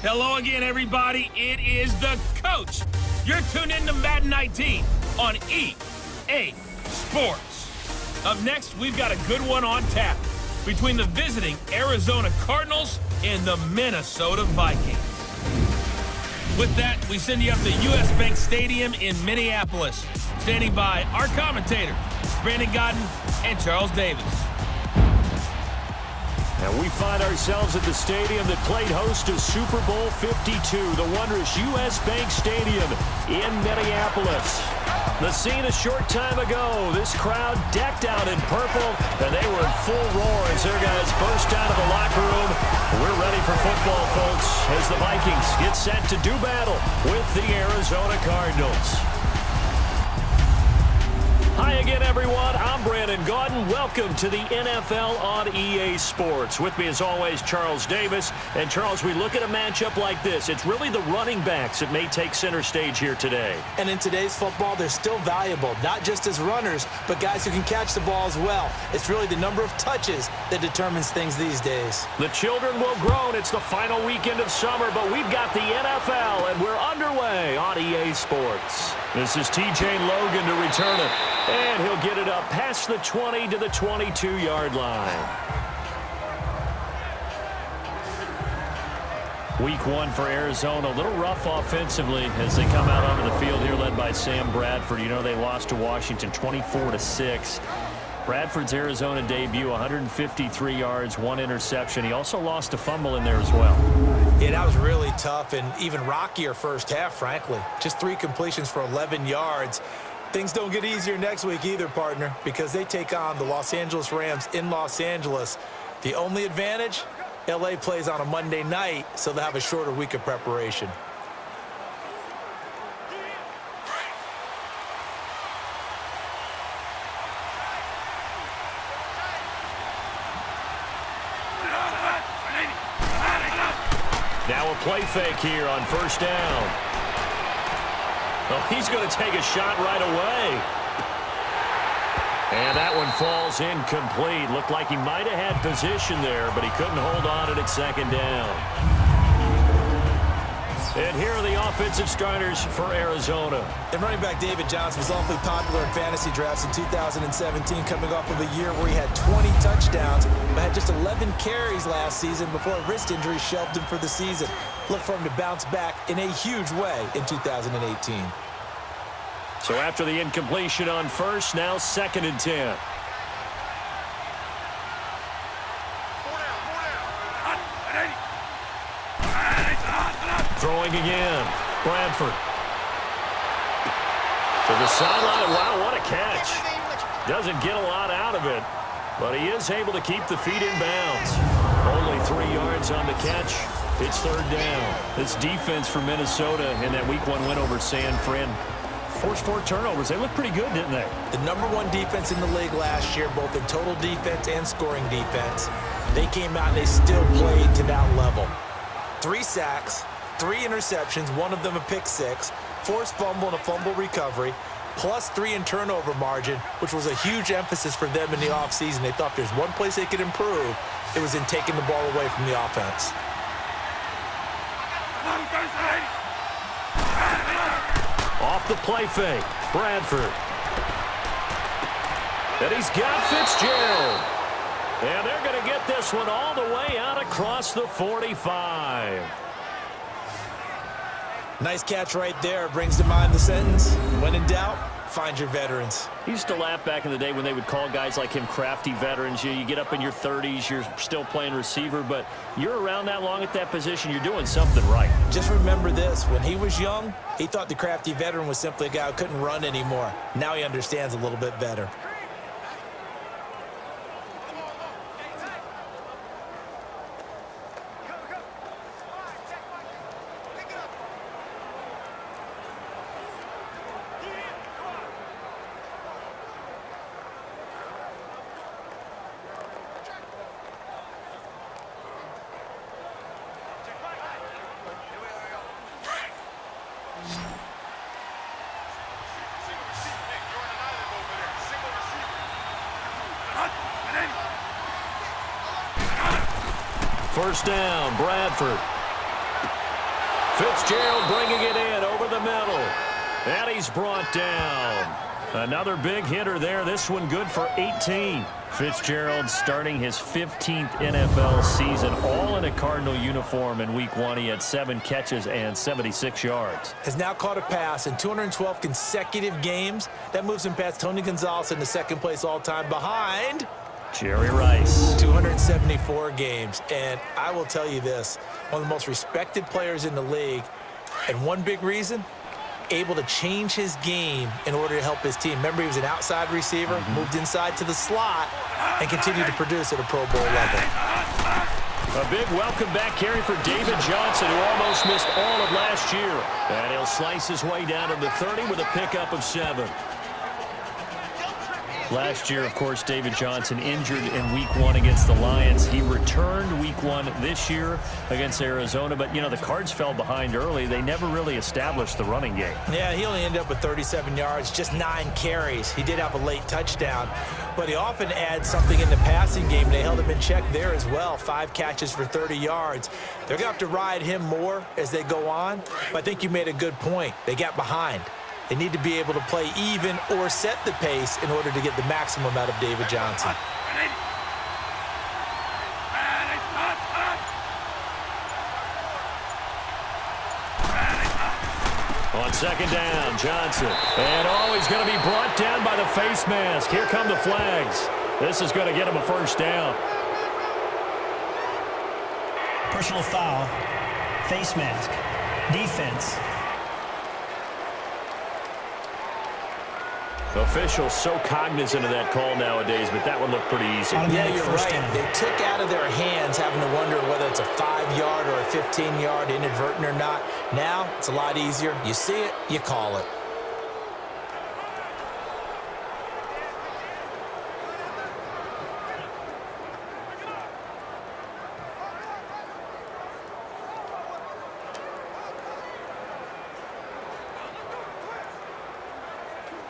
Hello again, everybody. It is the coach. You're tuned in to Madden 19 on EA Sports. Up next, we've got a good one on tap between the visiting Arizona Cardinals and the Minnesota Vikings. With that, we send you up to US Bank Stadium in Minneapolis. Standing by our commentators, Brandon Godden and Charles Davis. And we find ourselves at the stadium that played host to Super Bowl 52, the wondrous US Bank Stadium in Minneapolis. The scene a short time ago, this crowd decked out in purple, and they were in full roar as their guys burst out of the locker room. We're ready for football, folks, as the Vikings get set to do battle with the Arizona Cardinals. Hi again, everyone. I'm Brandon Godden. Welcome to the NFL on EA Sports. With me, as always, Charles Davis. And, Charles, we look at a matchup like this. It's really the running backs that may take center stage here today. And in today's football, they're still valuable, not just as runners, but guys who can catch the ball as well. It's really the number of touches that determines things these days. The children will grow. It's the final weekend of summer, but we've got the NFL, and we're underway on EA Sports. This is TJ Logan to return it. And he'll get it up past the 20 to the 22-yard line. Week one for Arizona. A little rough offensively as they come out onto the field here, led by Sam Bradford. You know, they lost to Washington 24-6. Bradford's Arizona debut, 153 yards, 1 interception. He also lost a fumble in there as well. Yeah, that was really tough and even rockier first half, frankly. Just 3 completions for 11 yards. Things don't get easier next week either, partner, because they take on the Los Angeles Rams in Los Angeles. The only advantage, LA plays on a Monday night, so they'll have a shorter week of preparation. Now a play fake here on first down. Oh, he's going to take a shot right away. And that one falls incomplete. Looked like he might have had position there, but he couldn't hold on at second down. And here are the offensive starters for Arizona. And running back David Johnson was awfully popular in fantasy drafts in 2017, coming off of a year where he had 20 touchdowns, but had just 11 carries last season before a wrist injury shelved him for the season. Look for him to bounce back in a huge way in 2018. So after the incompletion on first, now 2nd and 10. Throwing again. Bradford. To the sideline. Wow, what a catch. Doesn't get a lot out of it, but he is able to keep the feet in bounds. Only 3 yards on the catch. It's 3rd down. This defense for Minnesota in that Week 1 win over San Fran forced 4 turnovers. They looked pretty good, didn't they? The #1 defense in the league last year, both in total defense and scoring defense. They came out and they still played to that level. 3 sacks, 3 interceptions, one of them a pick 6, forced fumble and a fumble recovery, plus 3 in turnover margin, which was a huge emphasis for them in the offseason. They thought there's one place they could improve, it was in taking the ball away from the offense. Off the play fake, Bradford. And he's got Fitzgerald. And they're going to get this one all the way out across the 45. Nice catch right there. Brings to mind the sentence, when in doubt, find your veterans. He used to laugh back in the day when they would call guys like him crafty veterans. You get up in your 30s, you're still playing receiver, but you're around that long at that position, you're doing something right. Just remember this, when he was young, he thought the crafty veteran was simply a guy who couldn't run anymore. Now he understands a little bit better. First down, Bradford. Fitzgerald bringing it in over the middle. And he's brought down. Another big hitter there. This one good for 18. Fitzgerald starting his 15th NFL season, all in a Cardinal uniform in Week 1. He had 7 catches and 76 yards. Has now caught a pass in 212 consecutive games. That moves him past Tony Gonzalez in the second place all-time behind Jerry Rice. 274 games. And I will tell you this, one of the most respected players in the league, and one big reason, able to change his game in order to help his team. Remember, he was an outside receiver, moved inside to the slot, and continued to produce at a Pro Bowl level. A big welcome back carry for David Johnson, who almost missed all of last year. And he'll slice his way down to the 30 with a pickup of 7. Last year, of course, David Johnson injured in Week 1 against the Lions. He returned Week 1 this year against Arizona. But, you know, the Cards fell behind early. They never really established the running game. Yeah, he only ended up with 37 yards, just 9 carries. He did have a late touchdown. But he often adds something in the passing game. They held him in check there as well. 5 catches for 30 yards. They're going to have to ride him more as they go on. But I think you made a good point. They got behind. They need to be able to play even or set the pace in order to get the maximum out of David Johnson. On second down, Johnson. And he's going to be brought down by the face mask. Here come the flags. This is going to get him a first down. Personal foul, face mask, defense. Officials so cognizant of that call nowadays, but that one looked pretty easy. Yeah, you're right. They took out of their hands having to wonder whether it's a 5-yard or a 15-yard inadvertent or not. Now, it's a lot easier. You see it, you call it.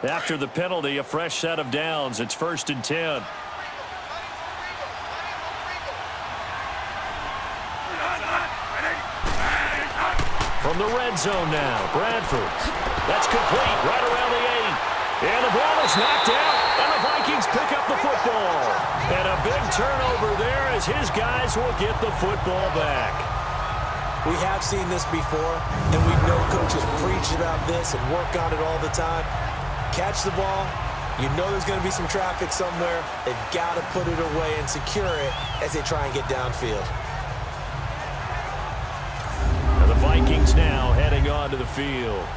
After the penalty, a fresh set of downs. It's 1st and 10. From the red zone now, Bradford. That's complete right around the 8. And the ball is knocked out, and the Vikings pick up the football. And a big turnover there as his guys will get the football back. We have seen this before, and we know coaches preach about this and work on it all the time. Catch the ball, you know there's going to be some traffic somewhere. They've got to put it away and secure it as they try and get downfield. And the Vikings now heading onto the field.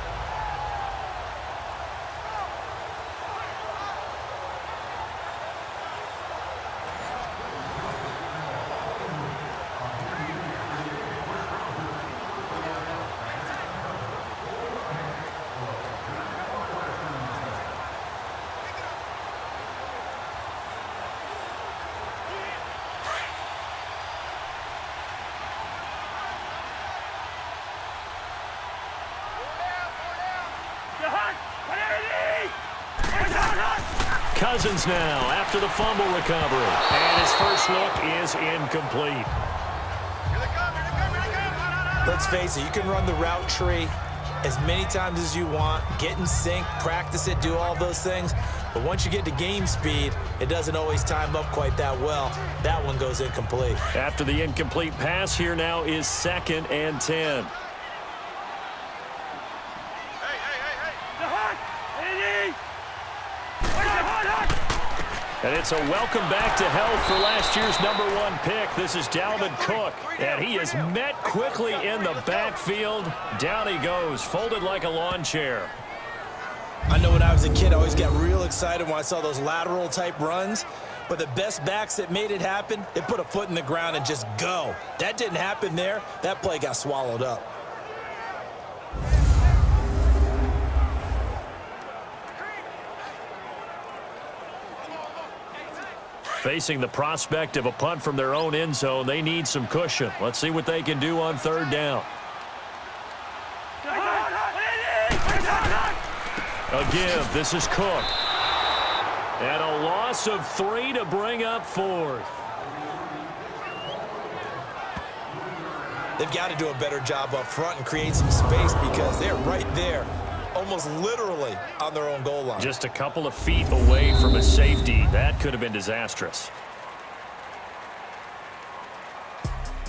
Cousins now after the fumble recovery. And his first look is incomplete. Let's face it, you can run the route tree as many times as you want, get in sync, practice it, do all those things. But once you get to game speed, it doesn't always time up quite that well. That one goes incomplete. After the incomplete pass, here now is 2nd and 10. And it's a welcome back to health for last year's #1 pick. This is Dalvin Cook, and he is met quickly in the backfield. Down he goes, folded like a lawn chair. I know when I was a kid, I always got real excited when I saw those lateral-type runs. But the best backs that made it happen, they put a foot in the ground and just go. That didn't happen there. That play got swallowed up. Facing the prospect of a punt from their own end zone, they need some cushion. Let's see what they can do on 3rd down. A give. This is Cook. And a loss of 3 to bring up 4th. They've got to do a better job up front and create some space because they're right there, almost literally on their own goal line. Just a couple of feet away from a safety. That could have been disastrous.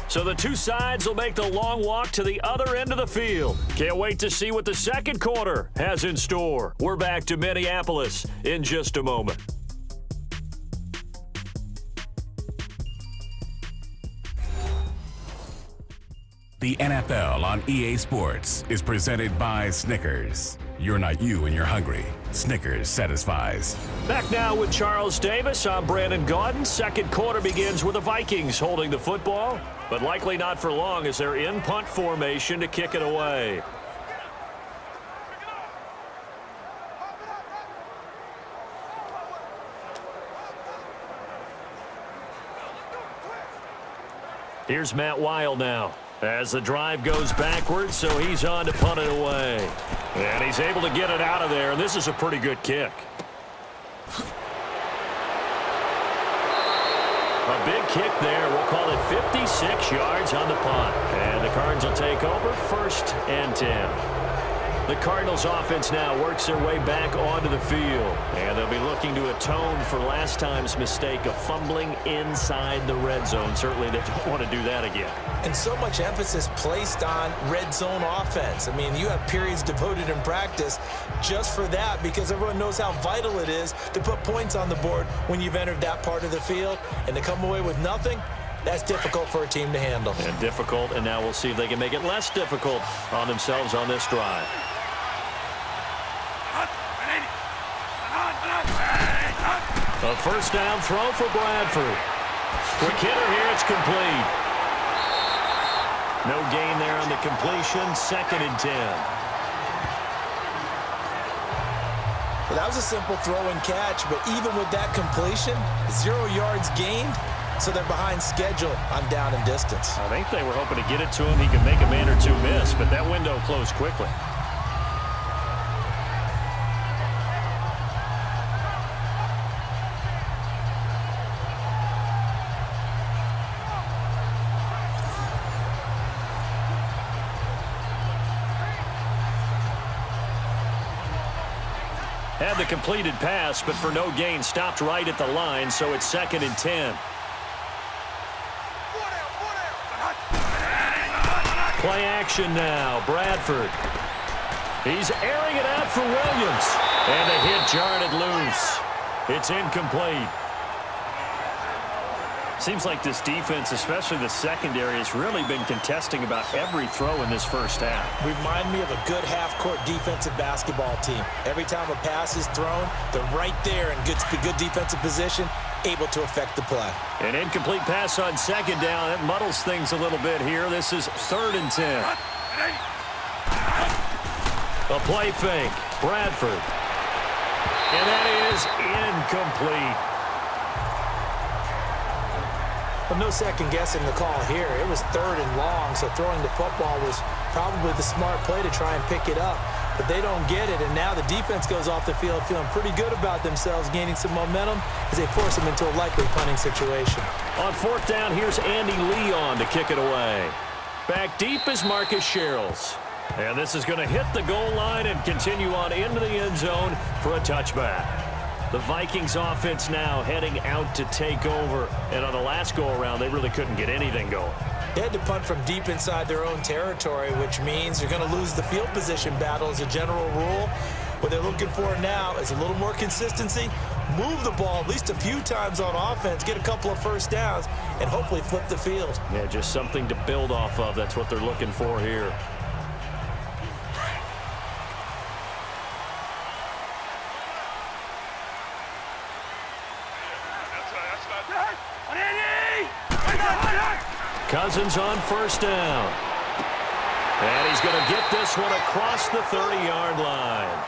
So the two sides will make the long walk to the other end of the field. Can't wait to see what the second quarter has in store. We're back to Minneapolis in just a moment. The NFL on EA Sports is presented by Snickers. You're not you when you're hungry. Snickers satisfies. Back now with Charles Davis. I'm Brandon Gaudin. Second quarter begins with the Vikings holding the football, but likely not for long as they're in punt formation to kick it away. Here's Matt Weil now as the drive goes backwards, so he's on to punt it away. And he's able to get it out of there, and this is a pretty good kick. A big kick there. We'll call it 56 yards on the punt. And the Cards will take over 1st and 10. The Cardinals offense now works their way back onto the field. And they'll be looking to atone for last time's mistake of fumbling inside the red zone. Certainly they don't want to do that again. And so much emphasis placed on red zone offense. I mean, you have periods devoted in practice just for that because everyone knows how vital it is to put points on the board when you've entered that part of the field. And to come away with nothing, that's difficult for a team to handle. And difficult, and now we'll see if they can make it less difficult on themselves on this drive. A first down throw for Bradford. Quick hitter here, it's complete. No gain there on the completion, 2nd and 10. Well, that was a simple throw and catch, but even with that completion, 0 yards gained, so they're behind schedule on down and distance. I think they were hoping to get it to him. He could make a man or two miss, but that window closed quickly. Had the completed pass, but for no gain, stopped right at the line, so it's 2nd and 10. Play action now, Bradford. He's airing it out for Williams. And the hit jarred it loose. It's incomplete. Seems like this defense, especially the secondary, has really been contesting about every throw in this first half. Remind me of a good half-court defensive basketball team. Every time a pass is thrown, they're right there in good defensive position, able to affect the play. An incomplete pass on 2nd down. That muddles things a little bit here. This is 3rd and 10. A play fake. Bradford. And that is incomplete. Well, no second guessing the call here. It was 3rd and long, so throwing the football was probably the smart play to try and pick it up. But they don't get it, and now the defense goes off the field feeling pretty good about themselves, gaining some momentum as they force them into a likely punting situation. On 4th down, here's Andy Leon to kick it away. Back deep is Marcus Sherrills. And this is going to hit the goal line and continue on into the end zone for a touchback. The Vikings offense now heading out to take over. And on the last go-around, they really couldn't get anything going. They had to punt from deep inside their own territory, which means you're going to lose the field position battle as a general rule. What they're looking for now is a little more consistency, move the ball at least a few times on offense, get a couple of first downs, and hopefully flip the field. Yeah, just something to build off of. That's what they're looking for here. Cousins on 1st down. And he's going to get this one across the 30-yard line.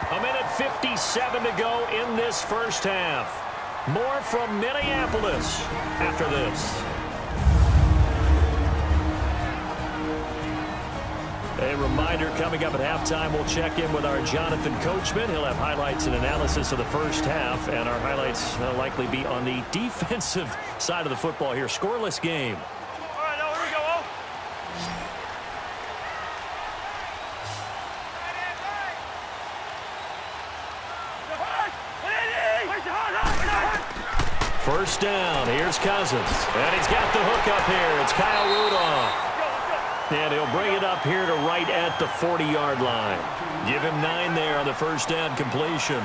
1:57 to go in this first half. More from Minneapolis after this. A reminder, coming up at halftime, we'll check in with our Jonathan Coachman. He'll have highlights and analysis of the first half, and our highlights will likely be on the defensive side of the football here. Scoreless game. All right, now here we go. First down. Here's Cousins. And he's got the hook up here. It's Kyle Rudolph. And he'll bring it up here to right at the 40-yard line. Give him 9 there on the first down completion.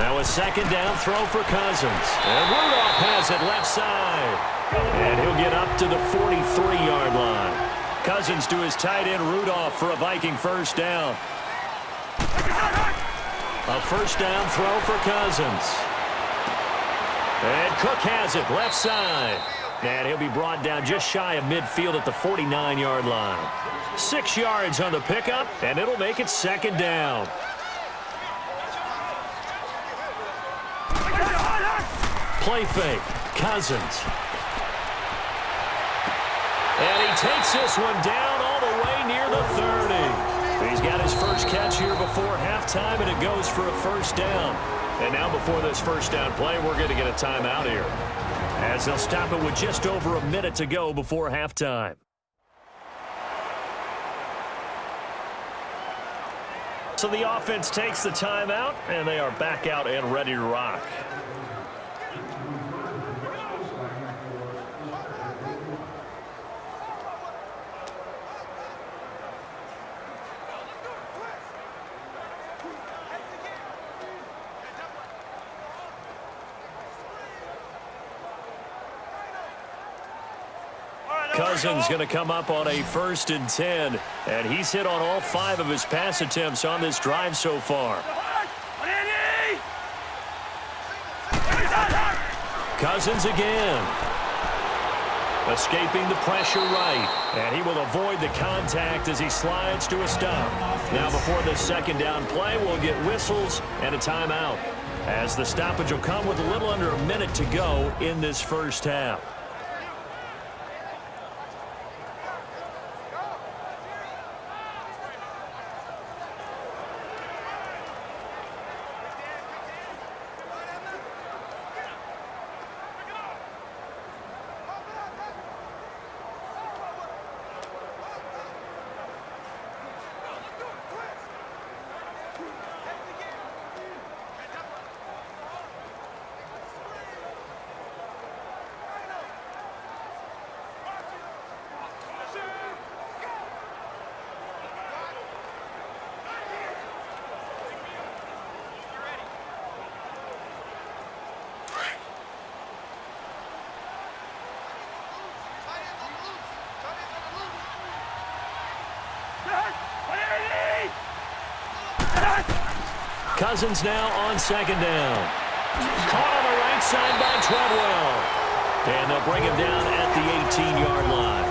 Now a second down throw for Cousins. And Rudolph has it left side. And he'll get up to the 43-yard line. Cousins to his tight end Rudolph for a Viking first down. A first down throw for Cousins. And Cook has it left side. And he'll be brought down just shy of midfield at the 49-yard line. 6 yards on the pickup, and it'll make it second down. Play fake. Cousins. And he takes this one down all the way near the 30. He's got his first catch here before halftime, and it goes for a first down. And now before this first down play, we're going to get a timeout here, as they'll stop it with just over a minute to go before halftime. So the offense takes the timeout, and they are back out and ready to rock. Cousins going to come up on a 1st and 10, and he's hit on all 5 of his pass attempts on this drive so far. Cousins again. Escaping the pressure right, and he will avoid the contact as he slides to a stop. Now before this second down play, we'll get whistles and a timeout, as the stoppage will come with a little under a minute to go in this first half. Cousins now on second down. Caught on the right side by Treadwell. And they'll bring him down at the 18-yard line.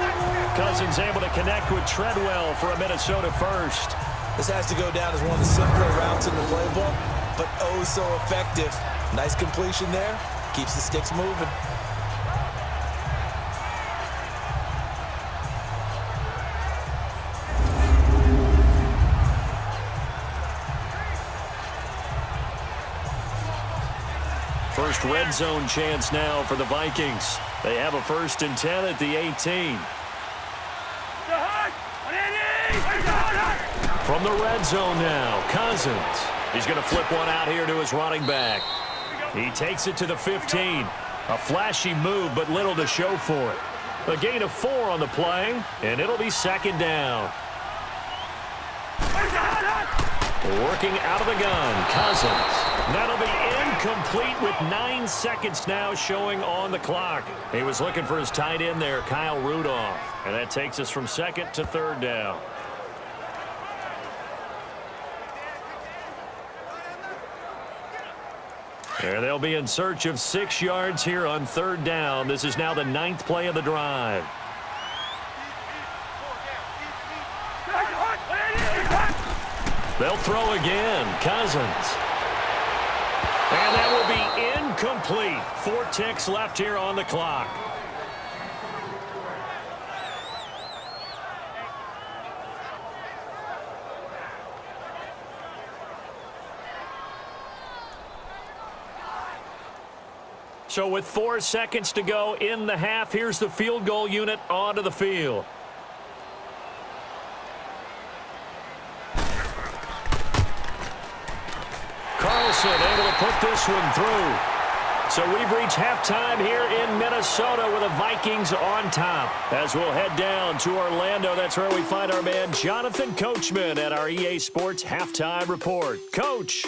Cousins able to connect with Treadwell for a Minnesota first. This has to go down as one of the simpler routes in the playbook, but oh so effective. Nice completion there. Keeps the sticks moving. First red zone chance now for the Vikings. They have a 1st and 10 at the 18. From the red zone now, Cousins. He's going to flip one out here to his running back. He takes it to the 15. A flashy move, but little to show for it. A gain of 4 on the play, and it'll be second down. Working out of the gun, Cousins. That'll be incomplete with 9 seconds now showing on the clock. He was looking for his tight end there, Kyle Rudolph. And that takes us from 2nd to 3rd down. And they'll be in search of 6 yards here on 3rd down. This is now the 9th play of the drive. They'll throw again. Cousins. And that will be incomplete. 4 ticks left here on the clock. So with 4 seconds to go in the half, here's the field goal unit onto the field. Dawson able to put this one through. So we've reached halftime here in Minnesota with the Vikings on top. As we'll head down to Orlando, that's where we find our man Jonathan Coachman at our EA Sports Halftime Report. Coach.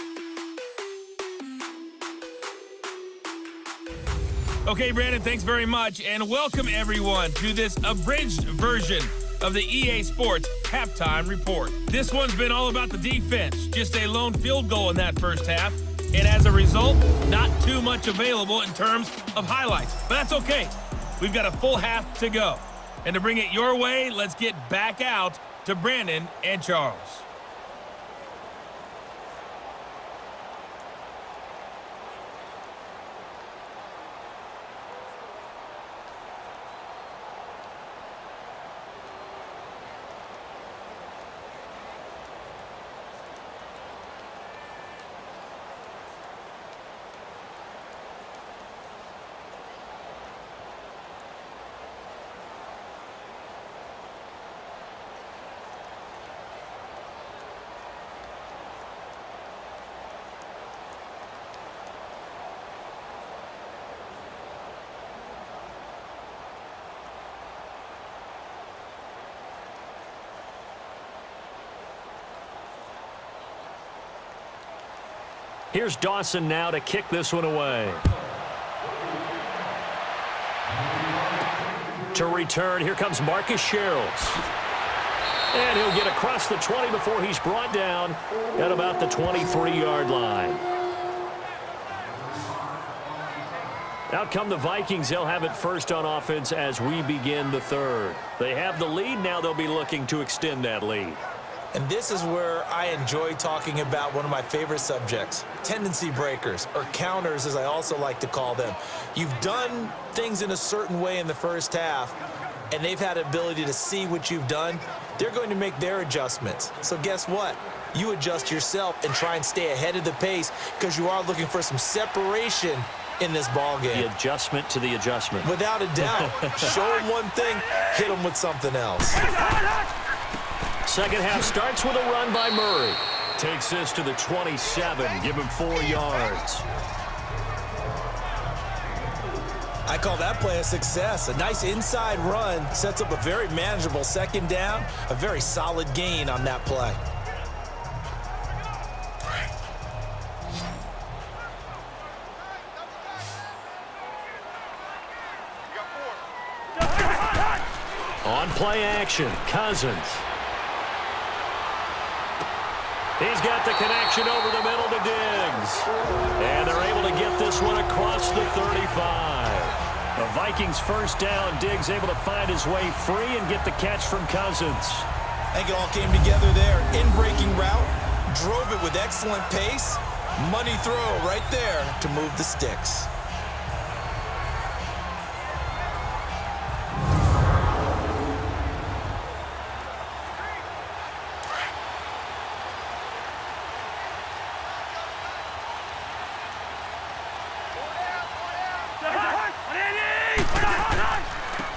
Okay, Brandon, thanks very much, and welcome everyone to this abridged version of the EA Sports Halftime Report. This one's been all about the defense, just a lone field goal in that first half, and as a result, not too much available in terms of highlights, but that's okay. We've got a full half to go, and to bring it your way, let's get back out to Brandon and Charles. Here's Dawson now to kick this one away. To return, here comes Marcus Sherrills. And he'll get across the 20 before he's brought down at about the 23-yard line. Out come the Vikings. They'll have it first on offense as we begin the third. They have the lead. Now they'll be looking to extend that lead. And this is where I enjoy talking about one of my favorite subjects, tendency breakers, or counters as I also like to call them. You've done things in a certain way in the first half, and they've had the ability to see what you've done. They're going to make their adjustments. So guess what? You adjust yourself and try and stay ahead of the pace because you are looking for some separation in this ball game. The adjustment to the adjustment. Without a doubt. Show them one thing, hit them with something else. Second half starts with a run by Murray. Takes this to the 27, give him 4 yards. I call that play a success. A nice inside run sets up a very manageable second down, a very solid gain on that play. On play action, Cousins. He's got the connection over the middle to Diggs. And they're able to get this one across the 35. The Vikings first down. Diggs able to find his way free and get the catch from Cousins. I think it all came together there. In-breaking route, drove it with excellent pace. Money throw right there to move the sticks.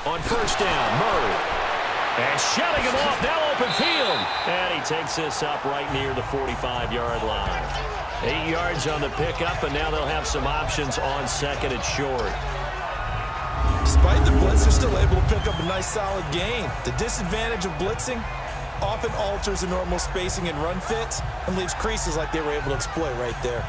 On first down, Murray. And shutting him off, now open field. And he takes this up right near the 45-yard line. 8 yards on the pickup, and now they'll have some options on second and short. Despite the blitz, they're still able to pick up a nice solid gain. The disadvantage of blitzing often alters the normal spacing and run fits and leaves creases like they were able to exploit right there.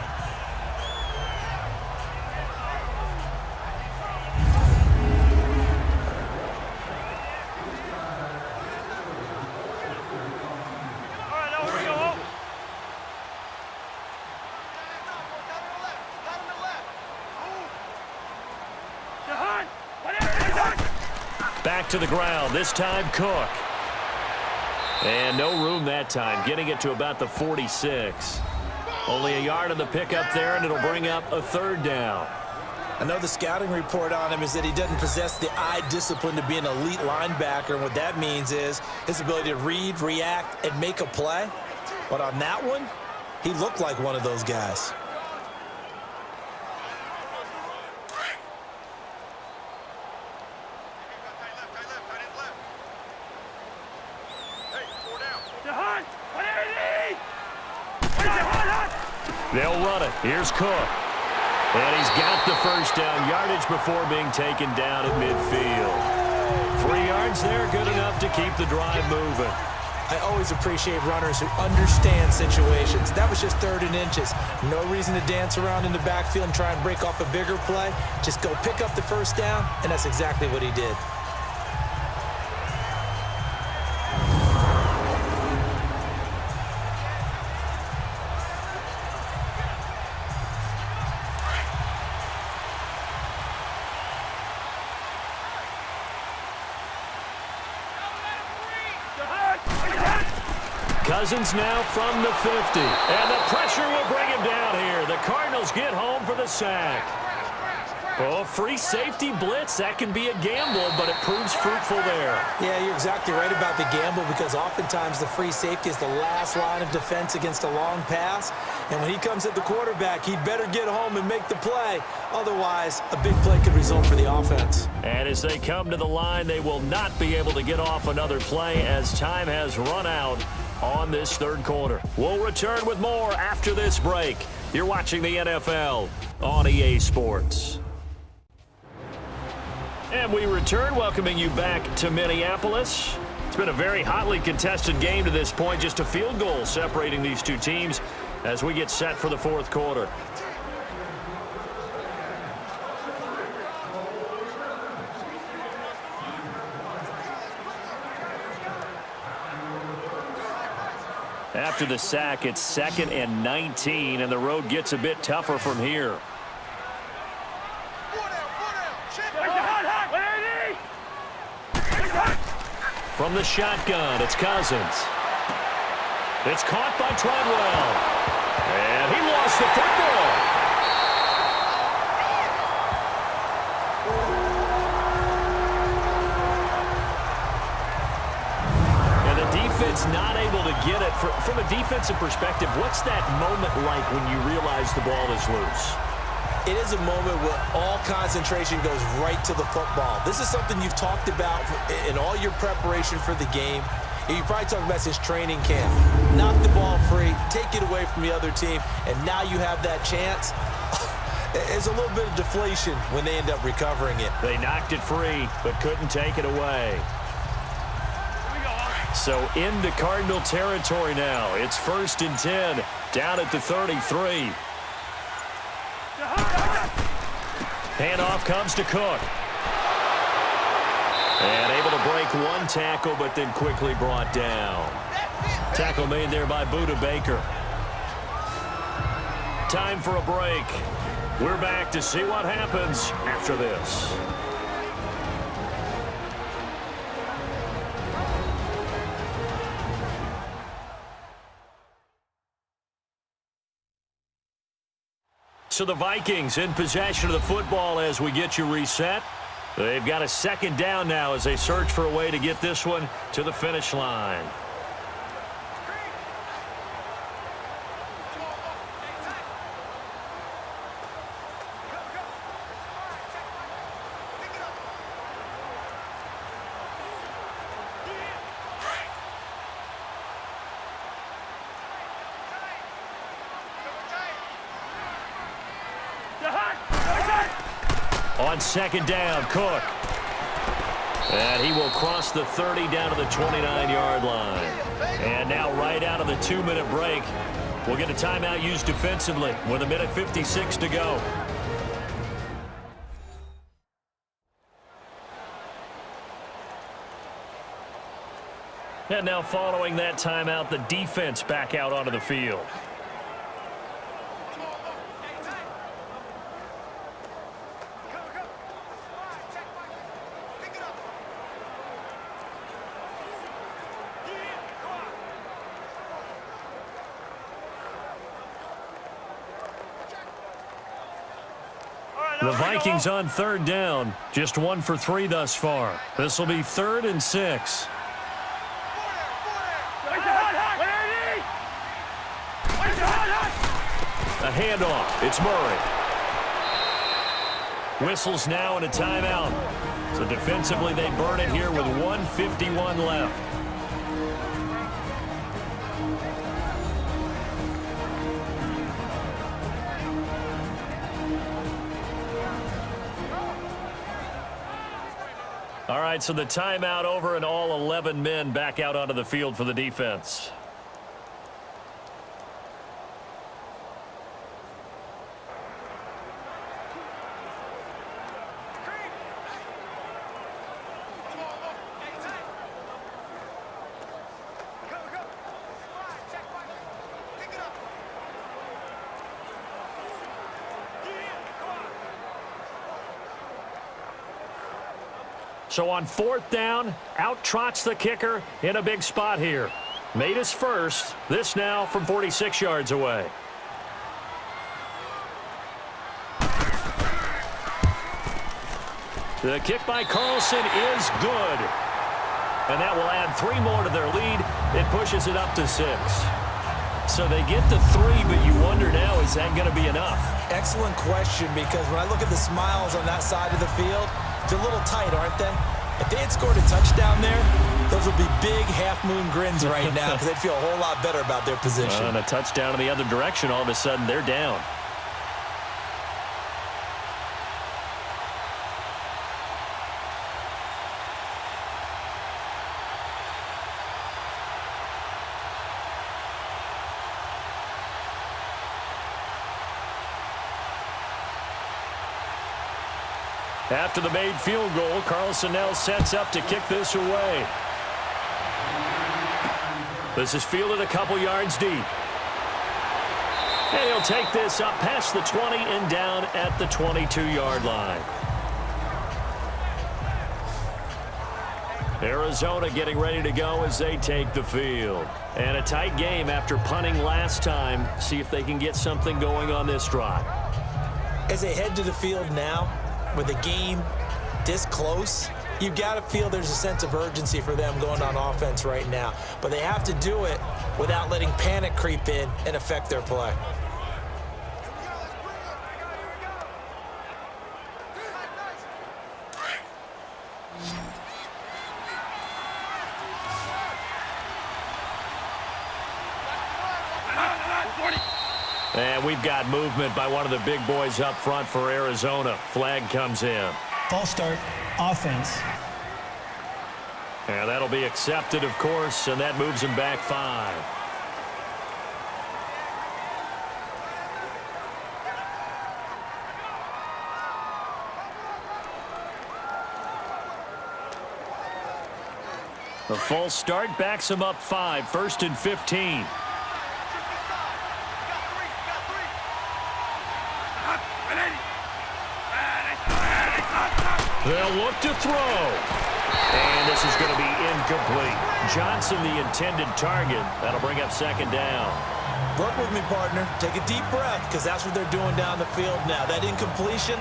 Back to the ground, this time Cook. And no room that time, getting it to about the 46. Only a yard on the pickup there, and it'll bring up a third down. I know the scouting report on him is that he doesn't possess the eye discipline to be an elite linebacker, and what that means is his ability to read, react, and make a play. But on that one, he looked like one of those guys. They'll run it. Here's Cook. And he's got the first down yardage before being taken down at midfield. 3 yards there, good enough to keep the drive moving. I always appreciate runners who understand situations. That was just 3rd and inches. No reason to dance around in the backfield and try and break off a bigger play. Just go pick up the first down, and that's exactly what he did. Cousins now from the 50. And the pressure will bring him down here. The Cardinals get home for the sack. Oh, free safety blitz. That can be a gamble, but it proves fruitful there. Yeah, you're exactly right about the gamble because oftentimes the free safety is the last line of defense against a long pass. And when he comes at the quarterback, he'd better get home and make the play. Otherwise, a big play could result for the offense. And as they come to the line, they will not be able to get off another play as time has run out on this 3rd quarter. We'll return with more after this break. You're watching the NFL on EA Sports. And we return, welcoming you back to Minneapolis. It's been a very hotly contested game to this point, just a field goal separating these two teams as we get set for the 4th quarter. After the sack, it's 2nd and 19, and the road gets a bit tougher from here. From the shotgun, it's Cousins. It's caught by Treadwell. And he lost the football. And the defense not able to get it. From a defensive perspective, what's that moment like when you realize the ball is loose? It is a moment where all concentration goes right to the football. This is something you've talked about in all your preparation for the game. You probably talked about since training camp. Knock the ball free, take it away from the other team, and now you have that chance. There's a little bit of deflation when they end up recovering it. They knocked it free, but couldn't take it away. So into Cardinal territory now. It's 1st and 10, down at the 33. Handoff comes to Cook. And able to break one tackle, but then quickly brought down. Tackle made there by Buda Baker. Time for a break. We're back to see what happens after this. So the Vikings in possession of the football as we get you reset. They've got a 2nd down now as they search for a way to get this one to the finish line. On 2nd down, Cook. And he will cross the 30 down to the 29-yard line. And now right out of the 2-minute break, we'll get a timeout used defensively with 1:56 to go. And now following that timeout, the defense back out onto the field. The Vikings on 3rd down, just 1 for 3 thus far. This will be 3rd and 6. A handoff. It's Murray. Whistles now and a timeout. So defensively they burn it here with 1:51 left. All right, so the timeout over and all 11 men back out onto the field for the defense. So on 4th down, out trots the kicker in a big spot here. Made his first. This now from 46 yards away. The kick by Carlson is good. And that will add 3 more to their lead. It pushes it up to 6. So they get to 3, but you wonder now, is that going to be enough? Excellent question, because when I look at the smiles on that side of the field, they're a little tight, aren't they? If they had scored a touchdown there, those would be big half-moon grins right now because they'd feel a whole lot better about their position. And a touchdown in the other direction, all of a sudden they're down. After the made field goal, Carlson now sets up to kick this away. This is fielded a couple yards deep. And he'll take this up past the 20 and down at the 22-yard line. Arizona getting ready to go as they take the field. And a tight game after punting last time. See if they can get something going on this drive. As they head to the field now, with the game this close, you've got to feel there's a sense of urgency for them going on offense right now. But they have to do it without letting panic creep in and affect their play. And we've got movement by one of the big boys up front for Arizona. Flag comes in. False start, offense. And that'll be accepted, of course, and that moves him back 5. The false start backs him up 5, 1st and 15. They'll look to throw. And this is going to be incomplete. Johnson, the intended target. That'll bring up 2nd down. Work with me, partner. Take a deep breath, because that's what they're doing down the field now. That incompletion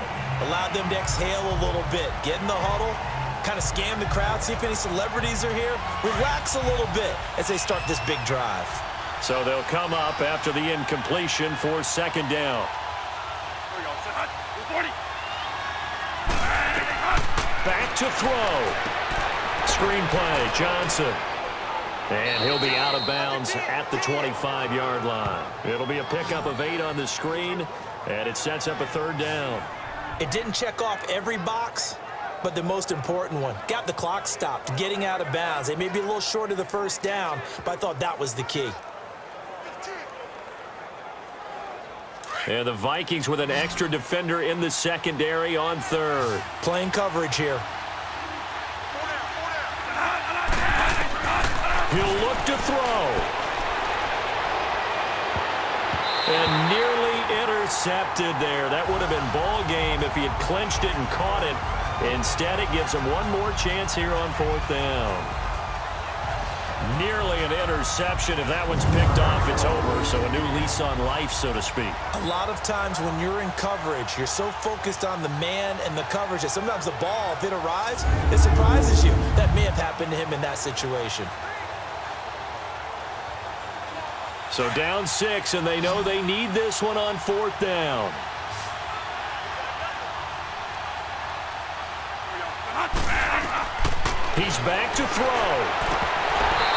allowed them to exhale a little bit. Get in the huddle, kind of scan the crowd, see if any celebrities are here. Relax a little bit as they start this big drive. So they'll come up after the incompletion for 2nd down. Back to throw. Screen play, Johnson. And he'll be out of bounds at the 25-yard line. It'll be a pickup of 8 on the screen, and it sets up a 3rd down. It didn't check off every box, but the most important one. Got the clock stopped, getting out of bounds. They may be a little short of the 1st down, but I thought that was the key. And the Vikings with an extra defender in the secondary on 3rd. Playing coverage here. He'll look to throw. And nearly intercepted there. That would have been ball game if he had clinched it and caught it. Instead, it gives him one more chance here on 4th down. Nearly an interception. If that one's picked off, it's over. So a new lease on life, so to speak. A lot of times when you're in coverage, you're so focused on the man and the coverage that sometimes the ball, if it arrives, it surprises you. That may have happened to him in that situation. So down 6, and they know they need this one on 4th down. He's back to throw.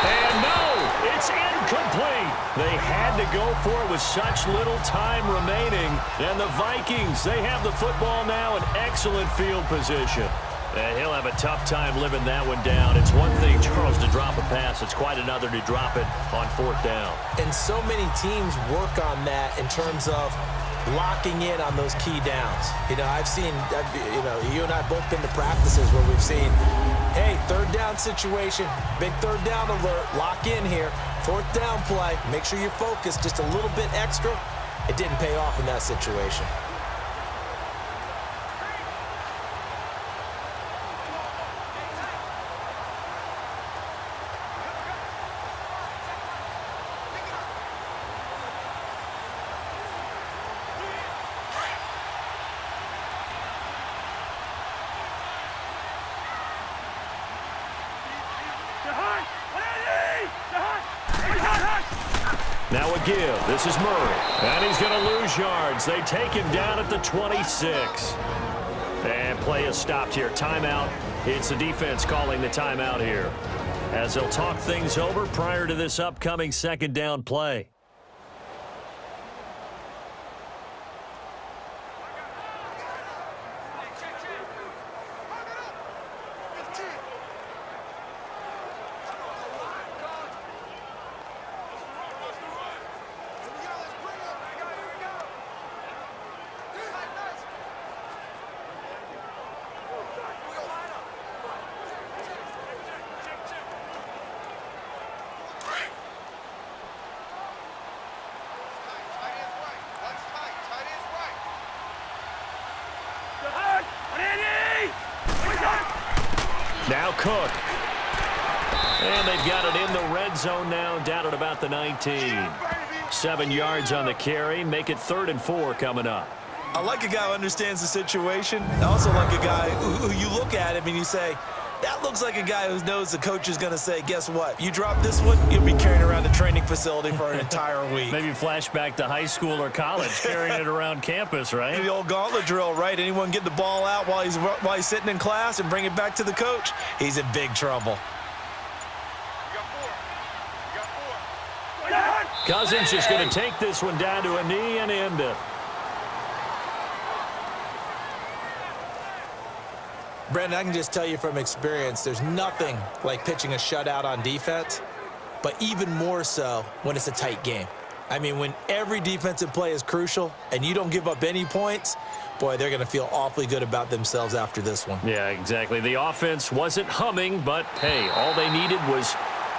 And no, it's incomplete. They had to go for it with such little time remaining. And the Vikings, they have the football now in excellent field position. And he'll have a tough time living that one down. It's one thing, Charles, to drop a pass. It's quite another to drop it on 4th down. And so many teams work on that in terms of locking in on those key downs. I've seen, you and I both been to practices where we've seen, hey, 3rd down situation, big 3rd down alert, lock in here, 4th down play, make sure you're focused just a little bit extra. It didn't pay off in that situation. Now a give. This is Murray. And he's going to lose yards. They take him down at the 26. And play is stopped here. Timeout. It's the defense calling the timeout here, as they'll talk things over prior to this upcoming 2nd down play. Now Cook. And they've got it in the red zone now, down at about the 19. 7 yards on the carry. Make it 3rd and 4 coming up. I like a guy who understands the situation. I also like a guy who you look at him and you say, that looks like a guy who knows the coach is going to say, guess what? You drop this one, you'll be carrying around a training facility for an entire week. Maybe flashback to high school or college, carrying it around campus, right? The old gauntlet drill, right? Anyone get the ball out while he's sitting in class and bring it back to the coach? He's in big trouble. Cousins just going to take this one down to a knee and end it. Brandon, I can just tell you from experience, there's nothing like pitching a shutout on defense, but even more so when it's a tight game. I mean, when every defensive play is crucial and you don't give up any points, boy, they're going to feel awfully good about themselves after this one. Yeah, exactly. The offense wasn't humming, but, hey, all they needed was,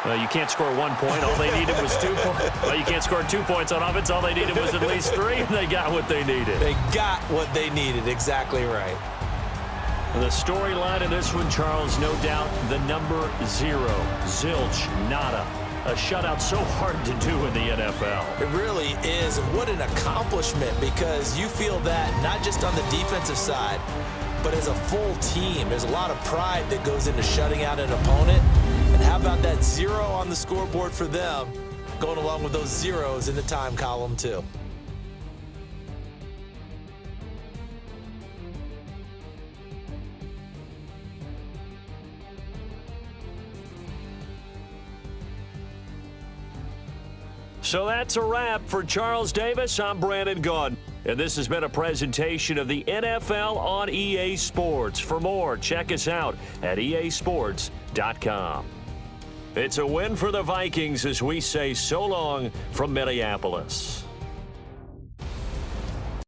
well, you can't score 1 point. All they needed was 2 points. Well, you can't score 2 points on offense. All they needed was at least 3, and they got what they needed. They got what they needed. Exactly right. The storyline in this one, Charles, no doubt the number 0. Zilch, nada. A shutout so hard to do in the NFL. It really is. And what an accomplishment, because you feel that not just on the defensive side, but as a full team. There's a lot of pride that goes into shutting out an opponent. And how about that 0 on the scoreboard for them, going along with those zeros in the time column, too. So that's a wrap for Charles Davis. I'm Brandon Gunn, and this has been a presentation of the NFL on EA Sports. For more, check us out at easports.com. It's a win for the Vikings as we say so long from Minneapolis.